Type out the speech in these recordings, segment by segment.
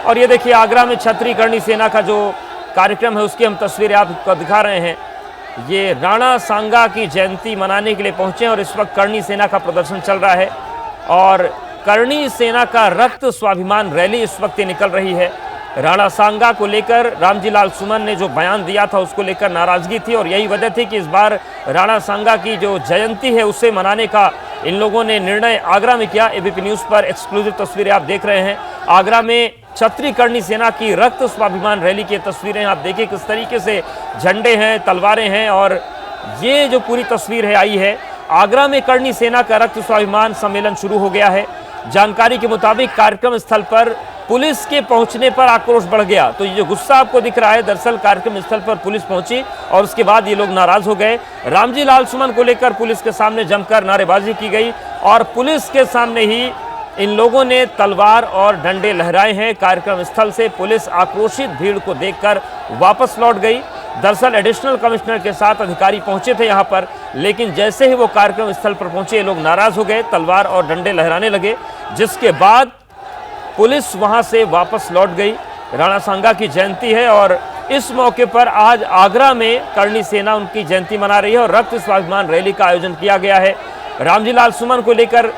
और ये देखिए आगरा में छतरी करनी सेना का जो कार्यक्रम है उसकी हम तस्वीरें आपको दिखा रहे हैं। ये राणा सांगा की जयंती मनाने के लिए पहुंचे और इस वक्त करनी सेना का प्रदर्शन चल रहा है और करनी सेना का रक्त स्वाभिमान रैली इस वक्त निकल रही है। राणा सांगा को लेकर रामजी लाल सुमन ने जो बयान दिया था उसको लेकर नाराजगी थी और यही वजह थी कि इस बार राणा सांगा की जो जयंती है उसे मनाने का इन लोगों ने निर्णय आगरा में किया। एबीपी न्यूज़ पर एक्सक्लूसिव तस्वीरें आप देख रहे हैं। आगरा में छतरी करनी सेना की रक्त स्वाभिमान रैली की तस्वीरें आप देखिए किस तरीके से झंडे हैं, तलवारें हैं और ये जो पूरी तस्वीर है आई है। आगरा में करनी सेना का रक्त स्वाभिमान सम्मेलन शुरू हो गया है। जानकारी के मुताबिक कार्यक्रम स्थल पर पुलिस के पहुंचने पर आक्रोश बढ़ गया। तो ये जो गुस्सा आपको दिख रहा है, दरअसल कार्यक्रम स्थल पर पुलिस पहुंची और उसके बाद ये लोग नाराज हो गए। रामजी लाल सुमन को लेकर पुलिस के सामने जमकर नारेबाजी की गई और पुलिस के सामने ही इन लोगों ने तलवार और डंडे लहराए हैं। कार्यक्रम स्थल से पुलिस आक्रोशित भीड़ को देखकर वापस लौट गई। दरअसल एडिशनल कमिश्नर के साथ अधिकारी पहुंचे थे यहां पर, लेकिन जैसे ही वो कार्यक्रम स्थल पर पहुंचे ये लोग नाराज हो गए, तलवार और डंडे लहराने लगे, जिसके बाद पुलिस वहां से वापस लौट गई। राणा सांगा की जयंती है और इस मौके पर आज आगरा में करनी सेना उनकी जयंती मना रही है और रक्त स्वाभिमान रैली का आयोजन किया गया है। रामजी लाल सुमन को लेकर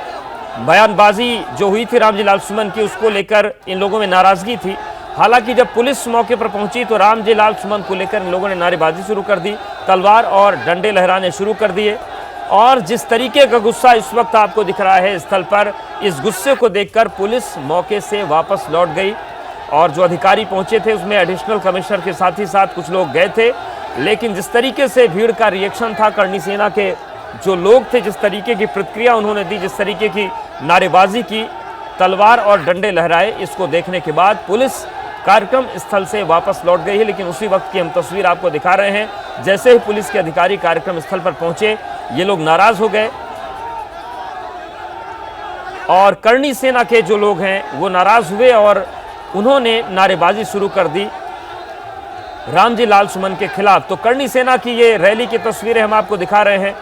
बयानबाजी जो हुई थी रामजी लाल सुमन की, उसको लेकर इन लोगों में नाराजगी थी। हालांकि जब पुलिस मौके पर पहुंची तो रामजी लाल सुमन को लेकर इन लोगों ने नारेबाजी शुरू कर दी, तलवार और डंडे लहराने शुरू कर दिए और जिस तरीके का गुस्सा इस वक्त आपको दिख रहा है स्थल पर, इस गुस्से को देखकर पुलिस मौके से वापस लौट गई और जो अधिकारी पहुंचे थे उसमें एडिशनल कमिश्नर के साथ ही साथ कुछ लोग गए थे। लेकिन जिस तरीके से भीड़ का रिएक्शन था, करनी सेना के जो लोग थे, जिस तरीके की प्रतिक्रिया उन्होंने दी, जिस तरीके की नारेबाजी की, तलवार और डंडे लहराए, इसको देखने के बाद पुलिस कार्यक्रम स्थल से वापस लौट गई है। लेकिन उसी वक्त की हम तस्वीर आपको दिखा रहे हैं। जैसे ही पुलिस के अधिकारी कार्यक्रम स्थल पर पहुंचे ये लोग नाराज हो गए और करनी सेना के जो लोग हैं वो नाराज हुए और उन्होंने नारेबाजी शुरू कर दी रामजी लाल सुमन के खिलाफ। तो करनी सेना की ये रैली की तस्वीरें हम आपको दिखा रहे हैं।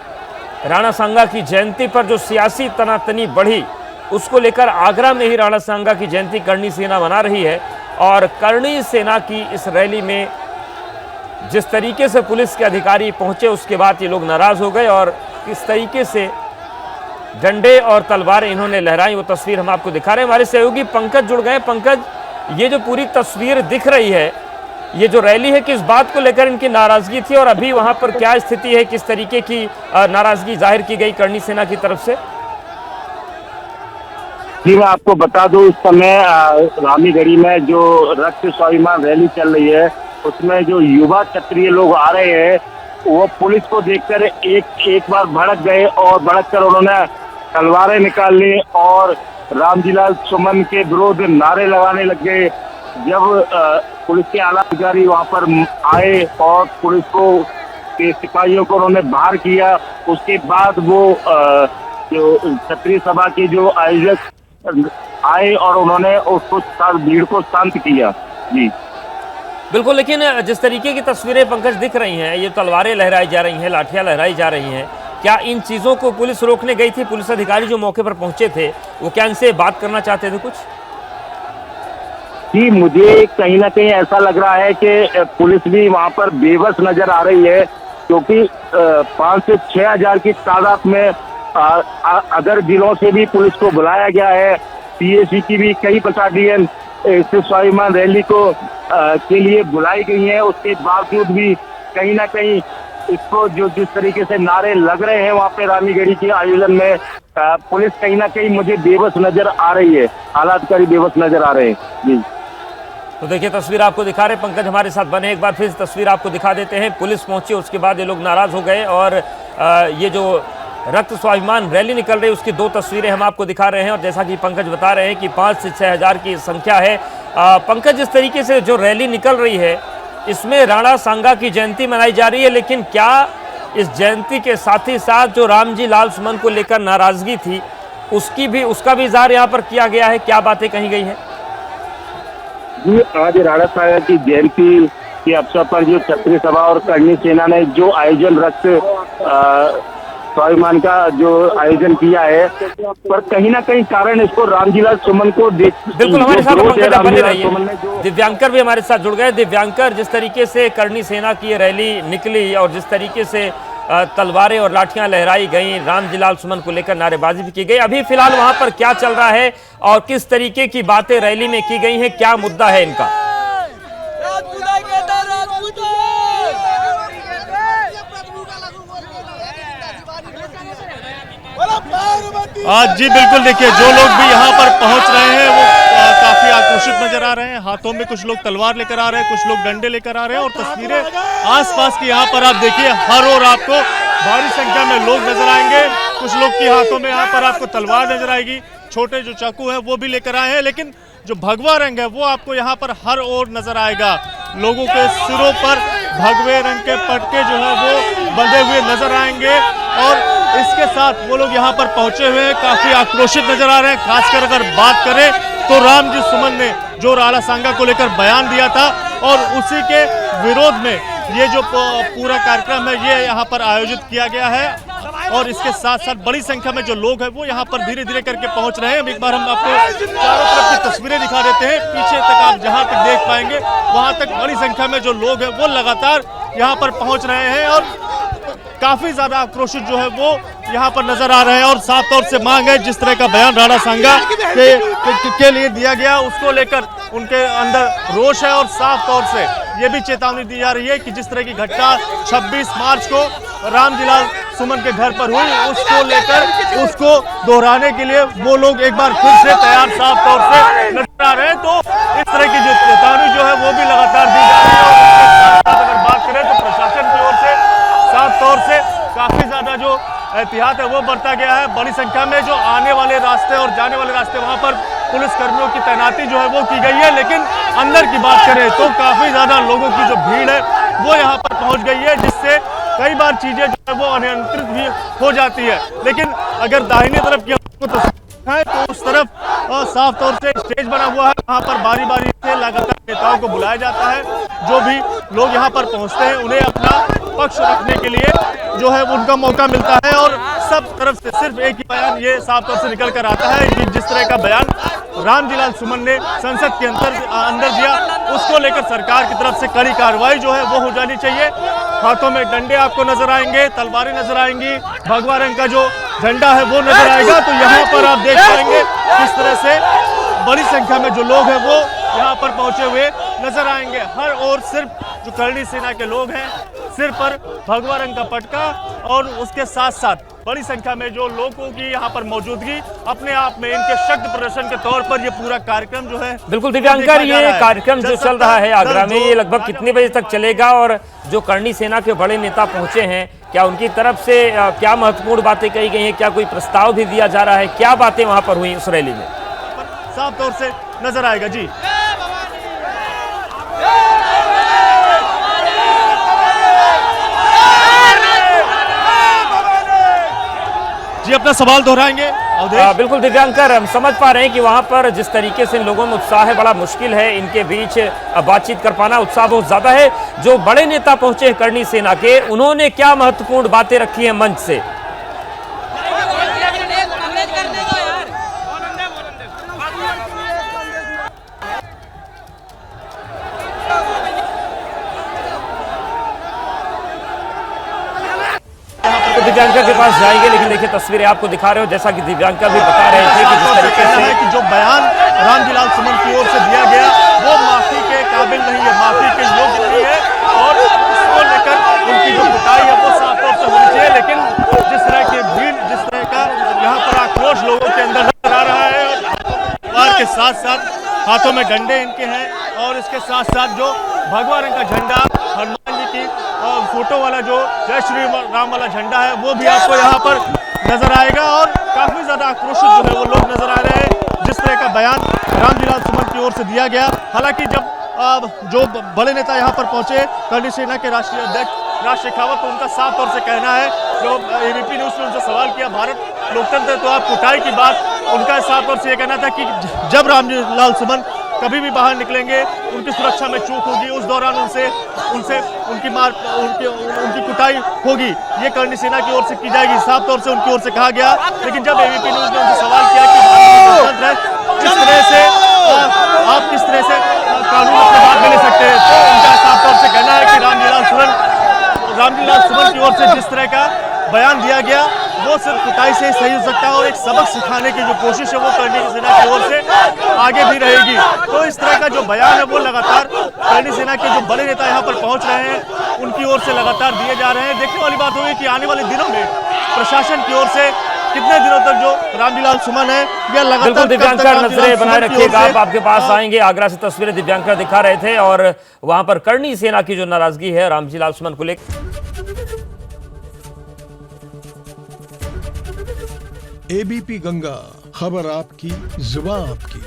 राणा सांगा की जयंती पर जो सियासी तनातनी बढ़ी उसको लेकर आगरा में ही राणा सांगा की जयंती करनी सेना मना रही है और करनी सेना की इस रैली में जिस तरीके से पुलिस के अधिकारी पहुंचे उसके बाद ये लोग नाराज हो गए और किस तरीके से डंडे और तलवारें इन्होंने लहराई वो तस्वीर हम आपको दिखा रहे हैं। हमारे सहयोगी पंकज जुड़ गए। पंकज, ये जो पूरी तस्वीर दिख रही है, ये जो रैली है, किस बात को लेकर इनकी नाराजगी थी और अभी वहां पर क्या स्थिति है, किस तरीके की नाराजगी जाहिर की गई करनी सेना की तरफ से? जी, मैं आपको बता दूं, इस समय रामीगढ़ी में जो रक्त स्वाभिमान रैली चल रही है उसमें जो युवा क्षत्रिय लोग आ रहे हैं वो पुलिस को देखकर एक बार भड़क गए और भड़क कर उन्होंने तलवारें निकाल ली और रामजी लाल सुमन के विरोध नारे लगाने लग गए। जब पुलिस के आला अधिकारी वहां पर आए और पुलिस को के सिपाहियों को उन्होंने बाहर किया, उसके बाद वो जो क्षत्रिय सभा के जो आयोजक आए और उन्होंने उसको भीड़ को शांत किया। जी बिल्कुल, लेकिन जिस तरीके की तस्वीरें पंकज दिख रही हैं, ये तलवारें लहराई जा रही हैं, लाठियां लहराई जा रही हैं, क्या इन चीज़ों को पुलिस रोकने गई थी? पुलिस अधिकारी जो मौके पर पहुंचे थे वो क्या इनसे बात करना चाहते थे कुछ? जी, मुझे कहीं ना कहीं ऐसा लग रहा है कि पुलिस भी वहां पर बेबस नजर आ रही है, क्योंकि 5 से 6 हजार की तादाद में अदर जिलों से भी पुलिस को बुलाया गया है। पीएसी की भी कई बटालियन इस स्वाभिमान रैली को के लिए बुलाई गई है। उसके बावजूद भी कहीं ना कहीं इसको जो जिस तरीके से नारे लग रहे हैं वहाँ पे रामीगढ़ी के आयोजन में, पुलिस कहीं ना कहीं मुझे बेबस नजर आ रही है, आलाधिकारी बेबस नजर आ रहे हैं। जी तो देखिए तस्वीर आपको दिखा रहे हैं, पंकज हमारे साथ बने, एक बार फिर तस्वीर आपको दिखा देते हैं। पुलिस पहुंची, उसके बाद ये लोग नाराज हो गए और ये जो रक्त स्वाभिमान रैली निकल रही है उसकी 2 तस्वीरें हम आपको दिखा रहे हैं और जैसा कि पंकज बता रहे हैं कि 5 से 6 हजार की संख्या है। पंकज, जिस तरीके से जो रैली निकल रही है इसमें राणा सांगा की जयंती मनाई जा रही है, लेकिन क्या इस जयंती के साथ ही साथ जो रामजी लाल सुमन को लेकर नाराजगी थी उसका भी इजहार यहाँ पर किया गया है? क्या बातें कही गई हैं? जी, आज राणा सांगा की जयंती के अवसर पर जो क्षत्रिय सभा और करनी सेना ने जो आयोजन रक्त स्वाभिमान का जो आयोजन किया है, पर कहीं ना कहीं कारण इसको रामजीलाल सुमन को देख। बिल्कुल, हमारे साथ पंकज आप बने रहिए। सुमन ने जो दिव्यांकर भी हमारे साथ जुड़ गए। दिव्यांकर, जिस तरीके से करनी सेना की ये रैली निकली और जिस तरीके से तलवारें और लाठियां लहराई गई, रामजीलाल सुमन को लेकर नारेबाजी भी की गई, अभी फिलहाल वहां पर क्या चल रहा है और किस तरीके की बातें रैली में की गई हैं, क्या मुद्दा है इनका? जी बिल्कुल, देखिए जो लोग भी यहाँ पर पहुँच रहे हैं वो काफी आक्रोशित नजर आ रहे हैं। हाथों में कुछ लोग तलवार लेकर आ रहे हैं, कुछ लोग डंडे लेकर आ रहे हैं और तस्वीरें आसपास की यहाँ पर आप देखिए, हर ओर आपको भारी संख्या में लोग नजर आएंगे। कुछ लोग के हाथों में यहाँ पर आपको तलवार नजर आएगी, छोटे जो चाकू हैं वो भी लेकर आए हैं, लेकिन जो भगवा रंग है वो आपको यहाँ पर हर ओर नजर आएगा। लोगों के सिरों पर भगवे रंग के पटके जो है वो बंधे हुए नजर आएंगे और इसके साथ वो लोग यहाँ पर पहुंचे हुए हैं, काफी आक्रोशित नजर आ रहे हैं। खासकर अगर बात करें तो रामजी सुमन ने जो राणा सांगा को लेकर बयान दिया था और उसी के विरोध में ये जो पूरा कार्यक्रम है ये यहाँ पर आयोजित किया गया है और इसके साथ साथ बड़ी संख्या में जो लोग हैं वो यहाँ पर धीरे धीरे करके पहुंच रहे हैं। अब एक बार हम आपको चारों तरफ की तस्वीरें दिखा देते हैं। पीछे तक आप जहाँ तक देख पाएंगे वहां तक बड़ी संख्या में जो लोग हैं वो लगातार यहाँ पर पहुंच रहे हैं और काफी ज्यादा आक्रोशित जो है वो यहाँ पर नजर आ रहे हैं और साफ तौर से मांग है जिस तरह का बयान राणा सांगा के लिए दिया गया उसको लेकर उनके अंदर रोष है और साफ तौर से ये भी चेतावनी दी जा रही है कि जिस तरह की घटना 26 मार्च को रामजीलाल सुमन के घर पर हुई उसको लेकर उसको दोहराने के लिए वो लोग एक बार फिर से तैयार साफ तौर से नजर आ रहे हैं। तो इस तरह की जो चेतावनी जो है वो भी लगातार दी जा रही है और अगर बात करें तो प्रशासन की ओर से साफ तौर से काफी ज्यादा जो एहतियात है वो बरता गया है। बड़ी संख्या में जो आने वाले रास्ते और जाने वाले रास्ते वहां पर पुलिस कर्मियों की तैनाती जो है वो की गई है, लेकिन अंदर की बात करें तो काफी ज्यादा लोगों की जो भीड़ है वो यहाँ पर पहुंच गई है, जिससे कई बार चीजें जो है वो अनियंत्रित भी हो जाती है। लेकिन अगर दाहिनी तरफ की है तो उस तरफ साफ तौर से स्टेज बना हुआ है, वहाँ पर बारी बारी से लगातार नेताओं को बुलाया जाता है। जो भी लोग यहाँ पर पहुँचते हैं उन्हें अपना पक्ष रखने के लिए जो है उनका मौका मिलता है और सब तरफ से सिर्फ एक ही बयान ये साफ तौर से निकल कर आता है कि जिस तरह का बयान रामजीलाल सुमन ने संसद के अंदर दिया उसको लेकर सरकार की तरफ से कड़ी कार्रवाई जो है वो हो जानी चाहिए। हाथों में डंडे आपको नजर आएंगे, तलवारें नजर आएंगी, भगवा रंग का जो झंडा है वो नजर आएगा। तो यहाँ पर आप देख पाएंगे किस तरह से बड़ी संख्या में जो लोग हैं वो यहाँ पर पहुंचे हुए नजर आएंगे। हर ओर सिर्फ जो करनी सेना के लोग हैं सिर पर भगवा रंग का पटका और उसके साथ साथ बड़ी संख्या में जो लोगों की यहाँ पर मौजूदगी अपने आप में इनके शक्ति प्रदर्शन के तौर पर ये पूरा कार्यक्रम जो है बिल्कुल दिव्यांकर, ये कार्यक्रम जो चल रहा है आगरा में ये लगभग कितने बजे तक चलेगा और जो करनी सेना के बड़े नेता पहुंचे हैं क्या उनकी तरफ से क्या महत्वपूर्ण बातें कही गई हैं, क्या कोई प्रस्ताव भी दिया जा रहा है, क्या बातें वहां पर हुई उस रैली में? साफ तौर से नजर आएगा। जी अपना सवाल दोहराएंगे। बिल्कुल दिव्यांकर, हम समझ पा रहे हैं कि वहां पर जिस तरीके से लोगों में उत्साह है बड़ा मुश्किल है इनके बीच बातचीत कर पाना, उत्साह बहुत ज्यादा है। जो बड़े नेता पहुंचे हैं करनी सेना के, उन्होंने क्या महत्वपूर्ण बातें रखी हैं मंच से? दिव्यांकर के पास जाएंगे, लेकिन देखिए तस्वीरें आपको दिखा रहे हो जैसा कि दिव्यांकर भी बता रहे थे कि जिस तरीके से कि जो बयान रामजीलाल सुमन की ओर से दिया गया वो माफी के काबिल नहीं है, माफी के योग्य नहीं है और इसको लेकर उनकी जो पिटाई है वो साफ तौर से होनी चाहिए। लेकिन जिस तरह की भीड़, जिस तरह का यहाँ पर आक्रोश लोगों के अंदर नजर आ रहा है और के साथ साथ हाथों में डंडे इनके हैं और इसके साथ साथ जो भगवा रंग का झंडा हनुमान जी की फोटो वाला जो जय श्री राम वाला झंडा है वो भी आपको यहाँ पर नजर आएगा और काफी ज्यादा आक्रोशित जो है वो लोग नजर आ रहे हैं जिस तरह का बयान रामजीलाल सुमन की ओर से दिया गया। हालांकि जब जो बड़े नेता यहाँ पर पहुंचे, करनी सेना के राष्ट्रीय अध्यक्ष राज शेखावत, तो उनका साफ तौर से कहना है, जो एबीपी न्यूज ने उनसे सवाल किया भारत लोकतंत्र तो आप कुटाई की बात, उनका साफ तौर से ये कहना था कि जब रामजीलाल सुमन कभी भी बाहर निकलेंगे उनकी सुरक्षा में चूक होगी, उस दौरान उनसे उनकी कुटाई होगी, ये करणी सेना की ओर से की जाएगी, साफ तौर से उनकी ओर से कहा गया। लेकिन जब एबीपी न्यूज ने उनसे सवाल किया कि किस तरह से आप किस तरह से कानून अपने हाथ में ले सकते हैं, तो उनका साफ तौर से कहना है कि रामलीला सुमन की ओर से जिस तरह का बयान दिया गया वो सिर्फ कुटाई से सही हो सकता है और एक सबक सिखाने की जो कोशिश है वो करणी सेना की ओर से आगे भी रहेगी। तो इस तरह का जो बयान है वो लगातार करणी सेना के जो बड़े नेता यहाँ पर पहुंच रहे हैं उनकी ओर से लगातार दिए जा रहे हैं। देखने वाली बात होगी कि आने वाले दिनों में प्रशासन की ओर से कितने दिनों तक जो रामलीला सुमन है यह लगातार दिव्यांकर नजरें बनाए रखिएगा, आप आपके पास आएंगे। आगरा से तस्वीरें दिव्यांकर दिखा रहे थे और वहां पर करणी सेना की जो नाराजगी है रामजीलाल सुमन को लेकर। एबीपी गंगा, खबर आपकी, जुबान आपकी।